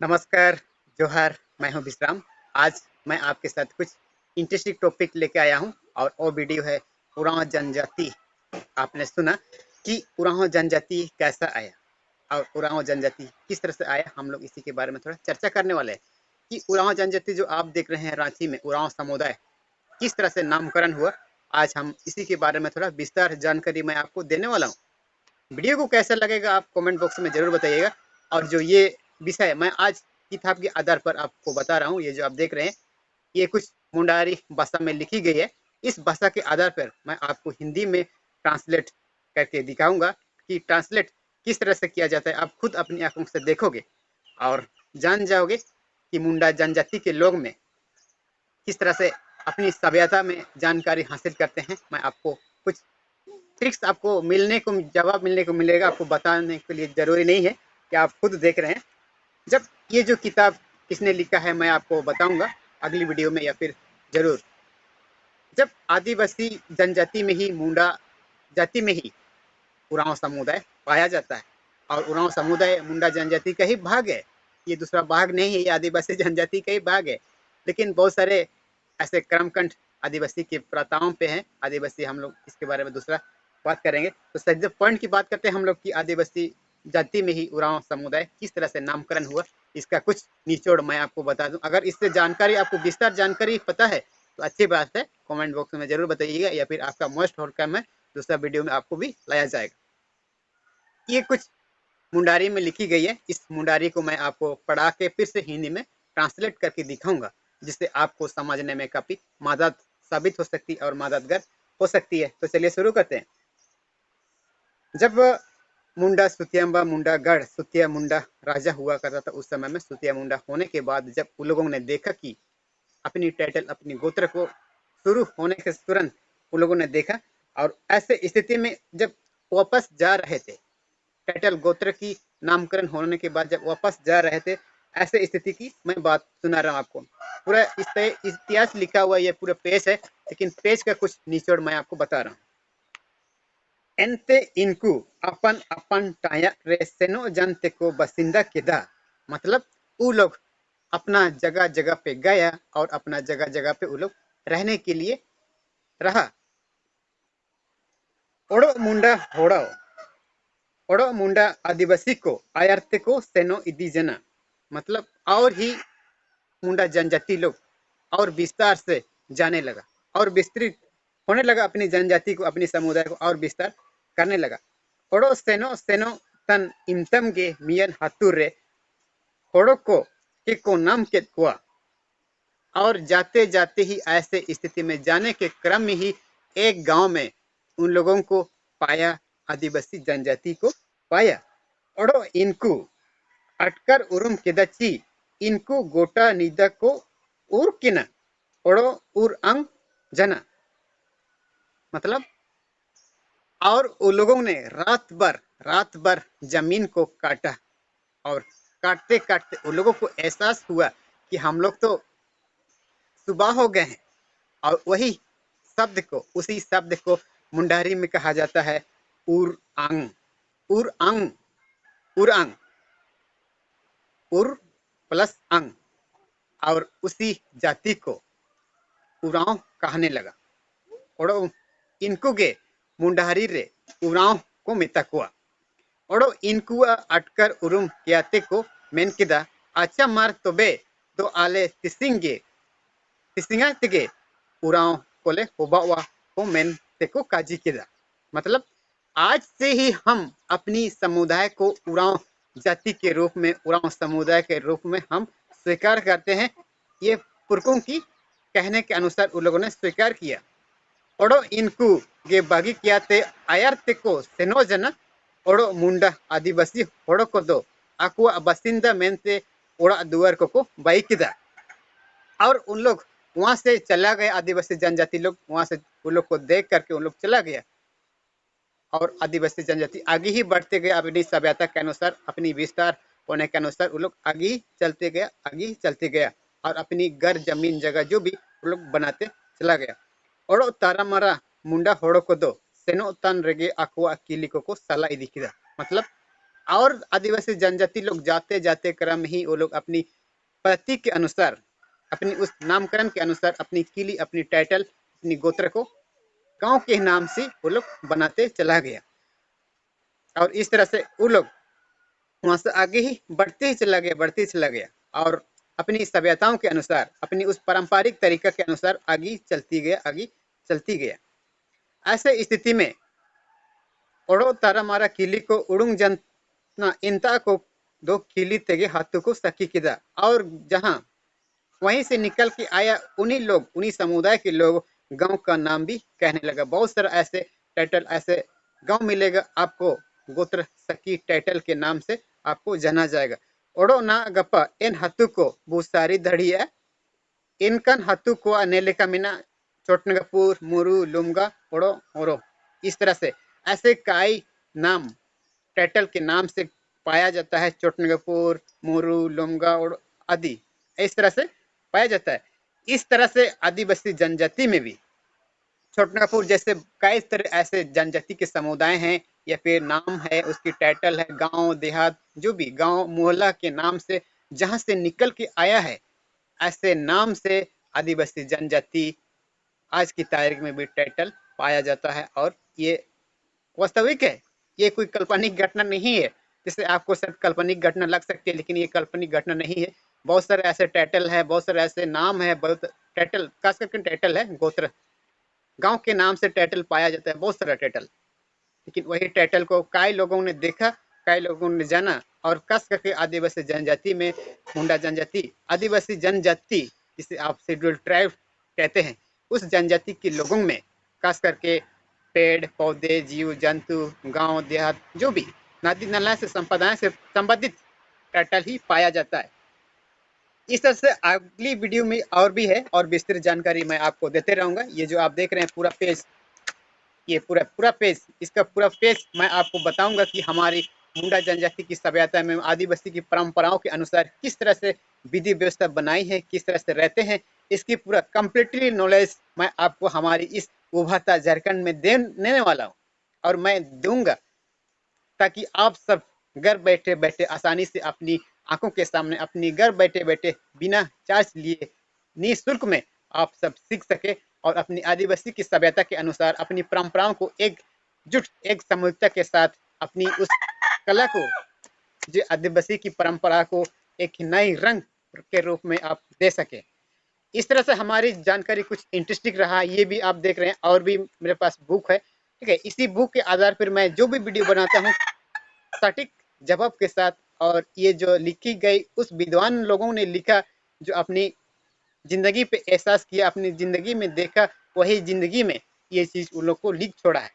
नमस्कार, जोहार, मैं हूँ विश्राम। आज मैं आपके साथ कुछ इंटरेस्टिंग टॉपिक लेके आया हूँ और वो वीडियो है उरांव जनजाति। आपने सुना कि उरांव जनजाति कैसा आया और उरांव जनजाति किस तरह से आया, हम लोग इसी के बारे में थोड़ा चर्चा करने वाले हैं कि उरांव जनजाति जो आप देख रहे हैं रांची में उरांव समुदाय किस तरह से नामकरण हुआ। आज हम इसी के बारे में थोड़ा विस्तार जानकारी मैं आपको देने वाला हूँ। वीडियो को कैसा लगेगा आप कमेंट बॉक्स में जरूर बताइएगा। और जो ये विषय मैं आज किताब के आधार पर आपको बता रहा हूँ, ये जो आप देख रहे हैं ये कुछ मुंडारी भाषा में लिखी गई है। इस भाषा के आधार पर मैं आपको हिंदी में ट्रांसलेट करके दिखाऊंगा कि ट्रांसलेट किस तरह से किया जाता है। आप खुद अपनी आंखों से देखोगे और जान जाओगे कि मुंडा जनजाति के लोग में किस तरह से अपनी सभ्यता में जानकारी हासिल करते हैं। मैं आपको कुछ ट्रिक्स आपको जवाब मिलने को मिलेगा, आपको बताने के लिए जरूरी नहीं है कि आप खुद देख रहे हैं। जब ये जो किताब किसने लिखा है मैं आपको बताऊंगा अगली वीडियो में या फिर जरूर। जब आदिवासी जनजाति में ही मुंडा जाति में ही उरांव समुदाय पाया जाता है और उरांव समुदाय मुंडा जनजाति का ही भाग है, ये दूसरा भाग नहीं है, ये आदिवासी जनजाति का ही भाग है। लेकिन बहुत सारे ऐसे क्रमकंठ आदिवासी की प्रथाओं पे हैं। आदिवासी हम लोग इसके बारे में दूसरा बात करेंगे। तो सर पॉइंट की बात करते हैं हम लोग की आदिवासी जाति में ही उरांव समुदाय किस तरह से नामकरण हुआ, इसका कुछ निचोड़ मैं आपको बता दूं। अगर इससे जानकारी आपको विस्तार जानकारी पता है तो अच्छी बात है, कमेंट बॉक्स में जरूर बताइएगा या फिर आपका मोस्ट वेलकम है, दूसरा वीडियो में आपको भी लाया जाएगा। ये कुछ मुंडारी में लिखी गई है। इस मुंडारी को मैं आपको पढ़ा के फिर से हिंदी में ट्रांसलेट करके दिखाऊंगा, जिससे आपको समझने में काफी मदद साबित हो सकती है और मददगार हो सकती है। तो चलिए शुरू करते हैं। जब मुंडा सुतियाम्बा मुंडा गढ़ सुतिया मुंडा राजा हुआ करता था, उस समय में सुतिया मुंडा होने के बाद जब उन लोगों ने देखा कि अपनी टाइटल अपनी गोत्र को शुरू होने के तुरंत उन लोगों ने देखा, और ऐसे स्थिति में जब वापस जा रहे थे, टाइटल गोत्र की नामकरण होने के बाद जब वापस जा रहे थे, ऐसे स्थिति की मैं बात सुना रहा हूँ आपको। पूरा इस पे इतिहास लिखा हुआ ये पूरा पेज है, लेकिन पेज का कुछ निचोड़ मैं आपको बता रहा हूँ। एनते इनको अपन अपन टाया रे सेनो जनते को बसिंदा किदा, मतलब वो लोग अपना जगह जगह पे गया और अपना जगह जगह पे वो लोग रहने के लिए रहा। ओड़ो मुंडा होड़ो ओड़ो मुंडा आदिवासी को आयरते को सेनो इदी जना, मतलब और ही मुंडा जनजाति लोग और विस्तार से जाने लगा और विस्तृत होने लगा, अपनी जनजाति को अपनी समुदाय को और विस्तार करने लगा। ओड़ो सेनो सेनो तन इमतम गे मियन हातुर रे होड़ो को नाम के हुआ, और जाते जाते ही ऐसे स्थिति में जाने के क्रम में ही एक गांव में उन लोगों को पाया, आदिवासी जनजाति को पाया। ओड़ो इनको अटकर उरुम किदची इनको गोटा निदा को उर किना ओड़ो उर अंग जना, मतलब और उन लोगों ने रात भर जमीन को काटा और काटते काटते उन लोगों को एहसास हुआ कि हम लोग तो सुबह हो गए हैं। और वही उसी शब्द को मुंडारी में कहा जाता है उर अंग। उर अंग उर अंग उर प्लस अंग, और उसी जाति को उरांव कहने लगा। ओड़ो इनको गे मुंडारी रे उरांव को मेतकुआ, ओड़ो इनकुआ अटकर उरुम कियाते को मेन किदा अच्छा मार तोबे दो आले तिसिंगा तेगे उरांव कोले होबावा को मेन तेको काजी किदा, मतलब आज से ही हम अपनी समुदाय को उरांव जाति के रूप में, उरांव समुदाय के रूप में हम स्वीकार करते हैं। ये पुरखों की कहने के अनुसार उन लोगों ने स्वीकार किया। ओड़ो इनको गे बागी किया ते आयर ते को सेनो जना ओड़ो मुंडा आदिवासी होड़ो को दो आकुआ बसिंदा मेनते ओड़ा दुआर को बाई किदा, और उन लोग वहां से चला गया। आदिवासी जनजाति लोग वहां से उन लोग को देख करके उन लोग चला गया और आदिवासी जनजाति आगे ही बढ़ते गए अपनी सभ्यता के अनुसार, अपनी विस्तार होने के अनुसार वो लोग आगे ही चलते गया और अपनी घर जमीन जगह जो भी वो लोग बनाते चला गया। ओड़ो तारा मारा मुंडा होड़ो को दो सेनो तन रेगे आकुआ किली को सला इदी किदा, मतलब और आदिवासी जनजाति लोग जाते जाते क्रम ही वो लोग अपनी प्रतीक के अनुसार, अपनी उस नामकरण के अनुसार अपनी किली, अपनी टाइटल, अपनी गोत्र को गांव के नाम से वो लोग बनाते चला गया। और इस तरह से वो लोग वहां से आगे ही बढ़ते ही चला गया, बढ़ते ही चला गया और अपनी सभ्यताओं के अनुसार, अपनी उस पारंपरिक तरीका के अनुसार आगे चलती गया, आगे चलती गया। ऐसे स्थिति में ओड़ो तारामारा किली को उड़ुंग जनता इंता को दो किली तेगे हाथों को सखी किदा, और जहां वहीं से निकल के आया उन्हीं लोग, उन्हीं समुदाय के लोग गांव का नाम भी कहने लगा। बहुत सारा ऐसे टाइटल, ऐसे गांव मिलेगा आपको, गोत्र सखी टाइटल के नाम से आपको जाना जाएगा। ओड़ो ना गप्पा इन हत्तु को भूसारी धड़िया, इनकन हत्तु को अनेले का मिना चोटनगपुर मुरु लुमगा ओड़ो ओरो। इस तरह से ऐसे कई नाम टाइटल के नाम से पाया जाता है, चोटनगपुर, मुरु, लुमगा आदि इस तरह से पाया जाता है। इस तरह से आदिवासी जनजाति में भी छोटनागपुर जैसे कई तरह ऐसे जनजाति के समुदाय हैं, या फिर नाम है, उसकी टाइटल है, गांव देहात जो भी गांव मोहल्ला के नाम से जहां से निकल के आया है, ऐसे नाम से आदिवासी जनजाति आज की तारीख में भी टाइटल पाया जाता है। और ये वास्तविक है, ये कोई काल्पनिक घटना नहीं है। जैसे आपको शायद काल्पनिक घटना लग सकती है, लेकिन ये काल्पनिक घटना नहीं है। बहुत सारे ऐसे टाइटल है, बहुत सारे ऐसे नाम है, बहुत टाइटल, खास करके टाइटल है गोत्र, गांव के नाम से टाइटल पाया जाता है, बहुत सारा टाइटल। लेकिन वही टाइटल को कई लोगों ने देखा, कई लोगों ने जाना, और खास करके आदिवासी जनजाति में मुंडा जनजाति, आदिवासी जनजाति जिसे आप शेड्यूल ट्राइब कहते हैं, उस जनजाति के लोगों में खास करके पेड़ पौधे, जीव जंतु, गांव देहात जो भी नदी नाला से संपदाएं से संबंधित टाइटल ही पाया जाता है। इस तरह से अगली वीडियो में और भी है, और विस्तृत जानकारी मैं आपको देते रहूंगा। ये जो आप देख रहे हैं पूरा पेज, ये पूरा पूरा पेज, इसका पूरा पेज मैं आपको बताऊंगा कि हमारी मुंडा जनजाति की सभ्यता में आदिवासी की परंपराओं के अनुसार किस तरह से विधि व्यवस्था बनाई है, किस तरह से रहते हैं, इसकी पूरा कंप्लीटली नॉलेज मैं आपको हमारी इस उभरता झारखंड में देने वाला हूँ, और मैं दूंगा ताकि आप सब घर बैठे बैठे आसानी से अपनी आंखों के सामने, अपनी घर बैठे बैठे बिना चार्ज लिए निःशुल्क में आप सब सीख सके, और अपनी आदिवासी की सभ्यता के अनुसार अपनी परंपराओं को एकजुट, एक सामूहिकता के साथ अपनी उस कला को, जो आदिवासी की परंपरा को एक नई रंग के रूप में आप दे सके। इस तरह से हमारी जानकारी कुछ इंटरेस्टिंग रहा, ये भी आप देख रहे हैं। और भी मेरे पास बुक है, ठीक है, इसी बुक के आधार पर मैं जो भी वीडियो बनाता हूँ सटीक जवाब के साथ, और ये जो लिखी गई उस विद्वान लोगों ने लिखा, जो अपनी जिंदगी पे एहसास किया, अपनी जिंदगी में देखा, वही जिंदगी में ये चीज उन लोग को लिख छोड़ा है।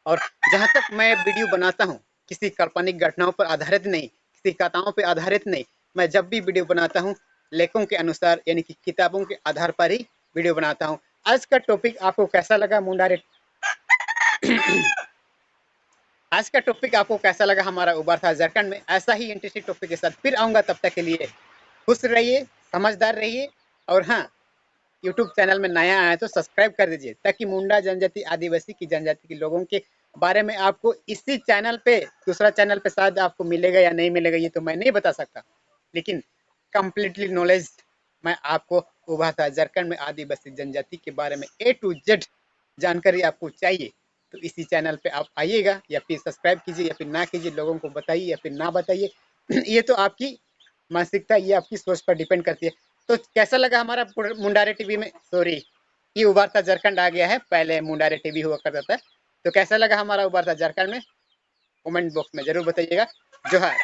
और जहां तक मैं वीडियो बनाता हूँ, किसी काल्पनिक घटनाओं पर आधारित नहीं, किसी कथाओं पर आधारित नहीं, मैं जब भी वीडियो बनाता हूँ लेखों के अनुसार, यानी कि किताबों के आधार पर ही वीडियो बनाता हूँ। आज का टॉपिक आपको कैसा लगा मुंडारे आज का टॉपिक आपको कैसा लगा हमारा उभरता झारखंड में? ऐसा ही इंटरेस्टिंग टॉपिक के साथ फिर आऊंगा, तब तक के लिए खुश रहिए, समझदार रहिए, और हाँ, यूट्यूब चैनल में नया आया तो सब्सक्राइब कर दीजिए, ताकि मुंडा जनजाति, आदिवासी की जनजाति के लोगों के बारे में आपको इसी चैनल पे, दूसरा चैनल पे शायद आपको मिलेगा या नहीं मिलेगा, ये तो मैं नहीं बता सकता, लेकिन कंप्लीटली नॉलेज मैं आपको उभरता झारखंड में आदिवासी जनजाति के बारे में A to Z जानकारी आपको चाहिए, तो इसी चैनल पे आप आइएगा, या फिर सब्सक्राइब कीजिए, या फिर ना कीजिए, लोगों को बताइए या फिर ना बताइए ये तो आपकी मानसिकता, ये आपकी सोच पर डिपेंड करती है। तो कैसा लगा हमारा मुंडारे टीवी में, सॉरी, ये उभरता झारखंड आ गया है, पहले मुंडारे टीवी हुआ करता था। तो कैसा लगा हमारा उभरता झारखंड में, कमेंट बॉक्स में जरूर बताइएगा। जोहार।